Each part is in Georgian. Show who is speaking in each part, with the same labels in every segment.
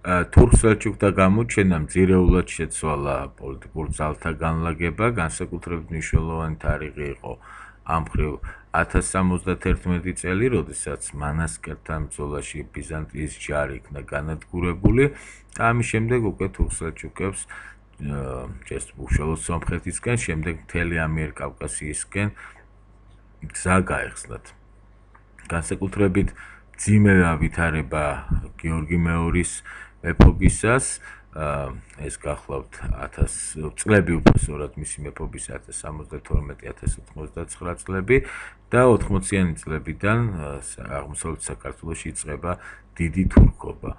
Speaker 1: თურქ-სელჩუკთა გამოჩენამ ძირეულად შეცვალა პოლიტიკურ ძალთა განლაგება, განსაკუთრებით მნიშვნელოვანი თარიღი იყო ამ მხრივ 1071 წელი, როდესაც მანასკერთან ბრძოლაში ბიზანტიის ჯარი იქნა განადგურებული და ამის შემდეგ უკვე თურქ-სელჩუკებს ჯერ უშუალოდ სომხეთისკენ, შემდეგ მთელი ამიერკავკასიისკენ გზა გაეხსნათ. განსაკუთრებით მძიმე ვითარება გიორგი მეორის მეფობისას, ეს გახლავთ 1000 წლები უბრალოდ მისი მეფობის 1072-1099 წლები და 80-იანი წლებიდან აღმოსავლეთ საქართველოში იწყება დიდი თურქობა.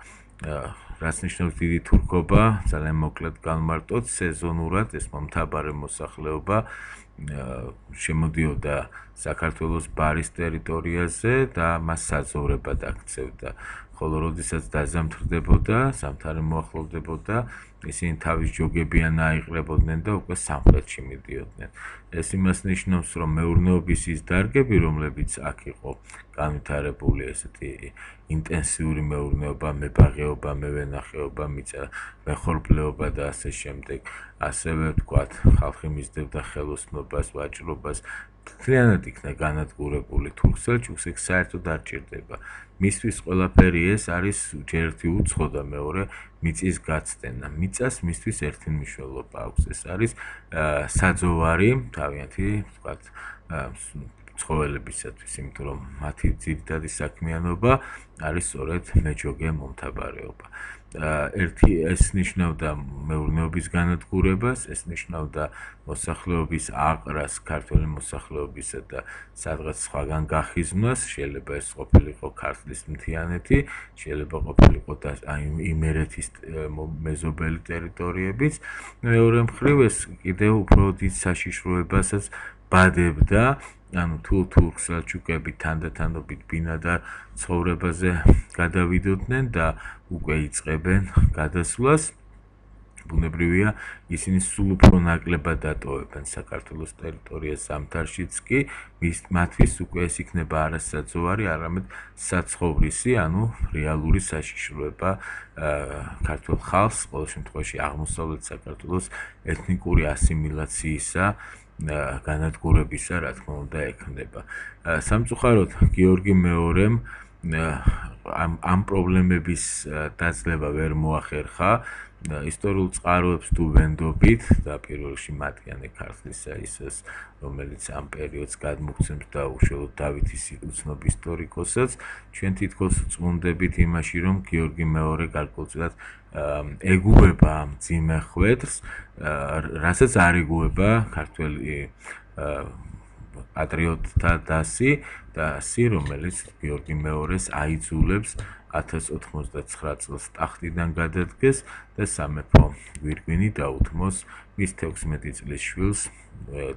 Speaker 1: რაც ნიშნავს დიდი თურქობა, ძალიან მოკლედ განმარტოთ, სეზონურად ეს მომთაბარე მოსახლეობა შემოდიოდა საქართველოს ბარის ტერიტორიაზე და მას საძოვრებად აქცევდა. ხოლო როდესაც დაზამთრდებოდა, ზამთარი მოახლოვდებოდა, ისინი თავის ჯოგებიან აიყრებოდნენ და უკვე სამხრეთში მიდიოდნენ. ეს იმას ნიშნავს, რომ მეურნეობის ის დარგები, რომლებიც აქ იყო განვითარებული, ესეთი ინტენსიური მეურნეობა, მებაღეობა, მევენახეობა, მეხორბლეობა და ასე შემდეგ, ასევე ვთქვათ, ხალხი მისდევდა ხელოსნობას, ვაჭრობას, მთლიანად იქნა განადგურებული. თურქ-სელჩუკს ეგ საერთოდ არ ჭირდება. მისთვის ყველაფერი ეს არის ჯერ ერთი უცხო და მეორე მიწის გაცდენა. მიწას მისთვის ერთი მნიშვნელობა აქვს. ეს არის საძოვარი, თავიანთი, ვთქვათ, ცხოველებისათვის, იმიტომ რომ მათი ძირითადი საქმიანობა არის სწორედ მეჯოგე მომთაბარეობა. ეს ნიშნავდა მეურნეობის განადგურებას, ეს ნიშნავდა მოსახლეობის აყრას, ქართველი მოსახლეობისა და სადღაც სხვაგან გახიზნვას, შეიძლება ეს ყოფილიყო ქართლის მთიანეთი, შეიძლება ყოფილიყო იმერეთის მეზობელი ტერიტორიებიც. მეორე მხრივ ეს კიდევ უფრო დიდ საშიშროებასაც ბადებდა, ანუ თუ თურქ-სელჩუკები თანდათანობით ბინადარ ცხოვრებაზე გადავიდოდნენ და უკვე იწყებენ გადასვლას, ბუნებრივია, ისინი სულ უფრო ნაკლებად დატოვებენ საქართველოს ტერიტორიას ზამთარშიც კი, მათთვის უკვე ეს იქნება არა საძოვარი, არამედ საცხოვრისი, ანუ რეალური საშიშროება ქართულ ხალხს, ყოველ შემთხვევაში აღმოსავლეთ საქართველოს ეთნიკური ასიმილაციისა განადგურებისა, რა თქმა უნდა, ექნება. სამწუხაროდ, გიორგი მეორემ ამ პრობლემების დაძლევა ვერ მოახერხა. ისტორიულ წყაროებს თუ ვენდობით და პირველ რიგში მათგანი ქართლისა ისეს, რომელიც ამ პერიოდს გადმოგვცემს და უშუალოდ დავითის უცნობ ისტორიკოსაც, ჩვენ თითქოს წმუნდებით იმაში, რომ გიორგი მეორე გარკვეულწილად ეგუება ამ მძიმე ხვედრს, რასაც არ ეგუება ქართველი პატრიოტთა დასი და ასი, რომელიც გიორგი მეორეს აიძულებს 1099 წელს ტახტიდან გადადგეს და სამეფო გვირგვინი დაუთმოს მის 16 წლის შვილს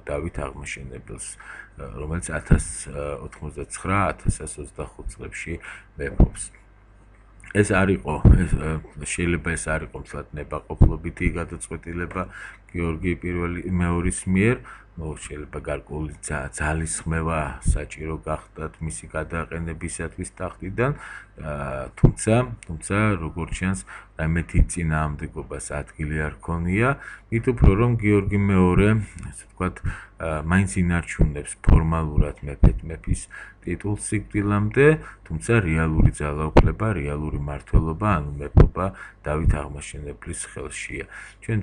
Speaker 1: დავით აღმაშენებელს, რომელიც 1099-1125 წლებში მეფობს. ეს არ იყო, შეიძლება ეს არ იყო მთლად ნებაყოფლობითი გადაწყვეტილება გიორგი მეორის მიერ, შეიძლება გარკვეული ძალის ხმევა საჭირო გახდათ მისი გადაყენებისათვის ტახტიდან, თუმცა როგორც ჩანს, რამეთი წინააღმდეგობას ადგილი არ ქონია, მით უფრო რომ გიორგი მეორე, ასე ვთქვათ, მაინც ინარჩუნებს ფორმალურად მეფის ტიტულს სიკვდილამდე, თუმცა რეალური ძალაუფლება, რეალური მმართველობა, ანუ მეფობა დავით აღმაშენებლის ხელშია. ჩვენ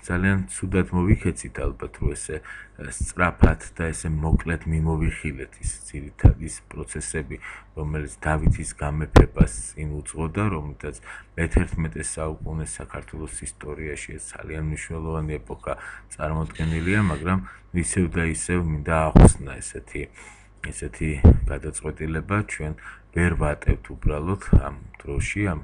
Speaker 1: ძალიან ცუდად მოვიქეცით ალბათ, რომ ესე სწრაფად და ესე მოკლედ მიმოვიხილეთ ის ძირითადი პროცესები, რომელიც დავითის გამეფებას წინ უძღოდა, რომელთაც მე-11 საუკუნეს საქართველოს ისტორიაში ეს ძალიან მნიშვნელოვანი ეპოქა წარმოდგენილია, მაგრამ ისევ და ისევ მინდა ახსნა ესეთი გადაწყვეტილება ჩვენ ვერ ვატევთ უბრალოდ ამ დროში, ამ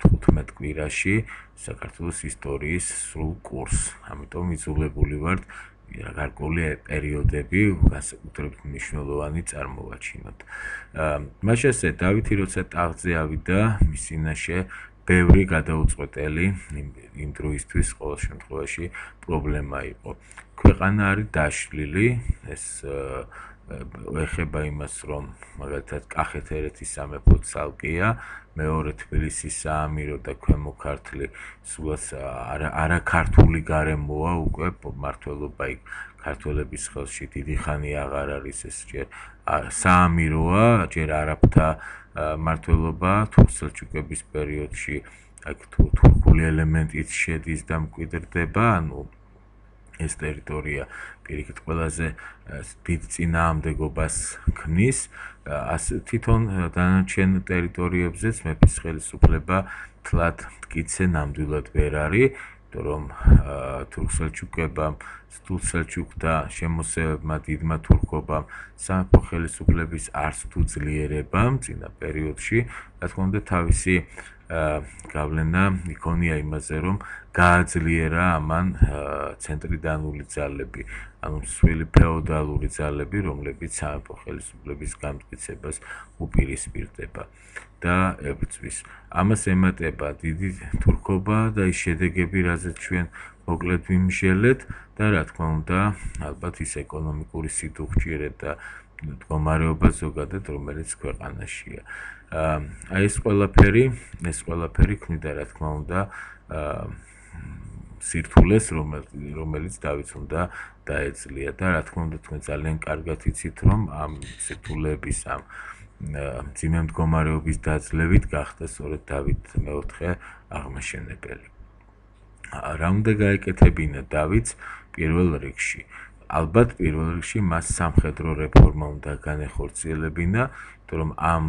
Speaker 1: 15 კვირაში საქართველოს ისტორიის სრულ კურსს. ამიტომ იძულებული ვართ გარკვეული პერიოდები განსაკუთრებით მნიშვნელოვანი წარმოვაჩინოთ. მას ესე დავითი როცა ტახტზე ავიდა, მის წინაშე ბევრი გადაუწყვეტელი იმ დროისთვის ყოველ შემთხვევაში პრობლემა იყო. ქვეყანა არის დაშლილი, ეს ეხება იმას, რომ მაგალითად კახეთ-ერეთის სამეფო ცალკეა, მეორე თბილისის საამირო და ქვემო ქართლი სულაც არაქართული გარემოა უკვე მმართველობა იქ ქართველების ხელში დიდი ხანი აღარ არის ეს ჯერ საამიროა, ჯერ არაბთა მმართველობა თურქ-სელჩუკების პერიოდში აქ თურქული ელემენტიც შედის და მკვიდრდება, ანუ ეს ტერიტორია პირიქით ყველაზე დიდ წინააღმდეგობას ქმნის, თვითონ დანარჩენ ტერიტორიებზეც მეფის ხელისუფლება თლად მტკიცე ნამდვილად ვერ არის, რომ თურქ-სელჩუკებამ, თურქ-სელჩუკთა შემოსევებმა, დიდმა თურქობამ, სამეფო ხელისუფლების არც თუ ძლიერებამ წინა პერიოდში, რა თქმა უნდა, თავისი გავლენა იქონია იმაზე, რომ გააძლიერა ამან ცენტრიდანული ძალები, ანუ მსხვილი ფეოდალური ძალები, რომლებიც სამეფო ხელისუფლების გამტკიცებას უპირისპირდება და ებრძვის. ამას ემატება დიდი თურქობა და ის შედეგები, რაზეც ჩვენ მოკლედ ვიმსჯელეთ და რა თქმა უნდა, ალბათ ის ეკონომიკური სიდუხჭირე და მდგომარეობა ზოგადად, რომელიც ქვეყანაშია. ეს ყველაფერი ქმნიდა, რა თქმა უნდა, სირთულეს, რომელიც დავითს უნდა დაეძლია და რა თქმა უნდა, თქვენ ძალიან კარგად იცით, რომ ამ სირთულეების ამ მძიმე მდგომარეობის დაძლევით გახდა სწორედ დავით მეოთხე აღმაშენებელი. რა უნდა გაეკეთებინა დავითს პირველ რიგში? ალბათ პირველ რიგში მას სამხედრო რეფორმა უნდა განეხორციელებინა, რომ ამ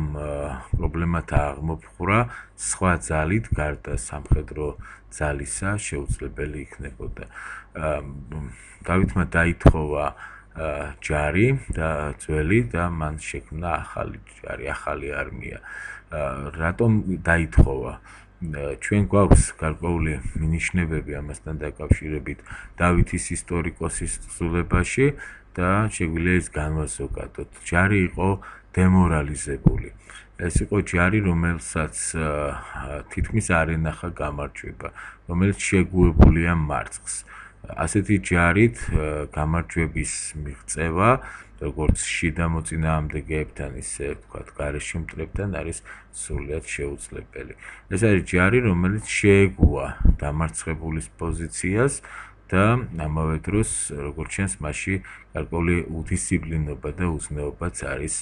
Speaker 1: პრობლემათა აღმოფხვრა სხვა ძალით გარდა სამხედრო ძალისა შეუძლებელი იქნებოდა. დავითმა დაითხოვა ჯარი და ძველი და მან შექმნა ახალი ჯარი, ახალი არმია. რატომ დაითხოვა? ჩვენ გვაქვს გარკვეული მინიშნებები ამასთან დაკავშირებით დავითის ისტორიკოსის თხზულებაში და შეგვიძლია ის განვაზოგადოთ. ჯარი იყო დემორალიზებული. ეს იყო ჯარი, რომელსაც თითქმის არ ენახა გამარჯვება, რომელიც შეგუებულია მარცხს. ასეთი ჯარით გამარჯვების მიღწევა, როგორც შიდა მოწინააღმდეგეებთან, ისე ვთქვათ, გარეშე მტრებთან არის სრულიად შეუძლებელი. ეს არის ჯარი, რომელიც შეეგუა დამარცხებულის პოზიციას და ამავე დროს, როგორც ჩანს, მასში გარკვეული უდისციპლინობა და უზნეობაც არის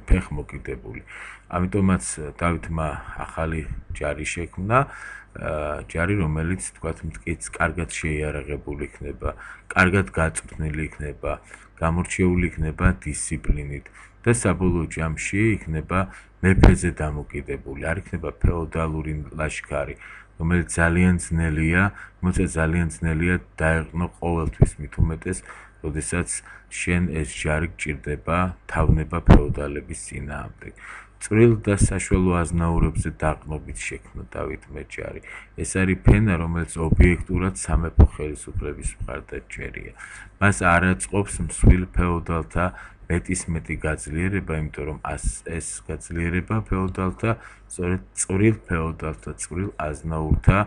Speaker 1: ფეხმოკიდებული. ამიტომაც დავითმა ახალი ჯარი შექმნა, ჯარი, რომელიც თქვათ მტკიც კარგად შეიარაღებული იქნება, კარგად გაწვრთნილი იქნება, გამორჩეული იქნება დისციპლინით და საბოლოო ჯამში იქნება მეფეზე დამოკიდებული, არ იქნება ფეოდალური ლაშქარი, რომელიც ძალიან ძნელია დაეყნო ყოველთვის, მით უმეტეს როდესაც შენ ეს ჯარი გჭირდება თავნება ფეოდალების წინააღმდეგ. წვრილ და საშუალო აზნაურებზე დაყნობით შექმნა დავითმა ჯარი. ეს არის ფენა, რომელიც ობიექტურად სამეფო ხელისუფლების მხარდაჭერია. მას არ აწყობს მსხვილ ფეოდალთა მეტისმეტი გაძლიერება, იმიტომ რომ ეს გაძლიერება ფეოდალთა სწორედ წვრილ ფეოდალთა, წვრილ აზნაურთა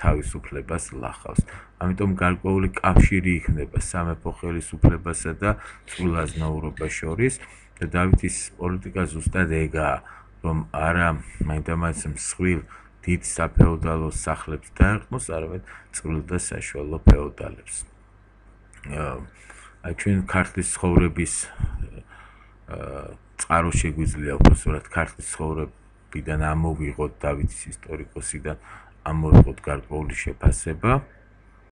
Speaker 1: თავისუფლებას ლახავს. ამიტომ გარკვეული კავშირი იქნება სამეფო ხელისუფლებასა და წვრილ აზნაურობას შორის და დავითის პოლიტიკა ზუსტად ეგაა, რომ არა მაინდამაინც მსხვილ დიდ საფეოდალო სახლებს დაეყნოს, არამედ წვრილ და საშუალო ფეოდალებს. ჩვენ ქართლის ცხოვრების წყარო შეგვიძლია უბრალოდ ქართლის ცხოვრებიდან ამოვიღოთ დავითის ისტორიკოსიდან ამოვიღოთ გარკვეული შეფასება.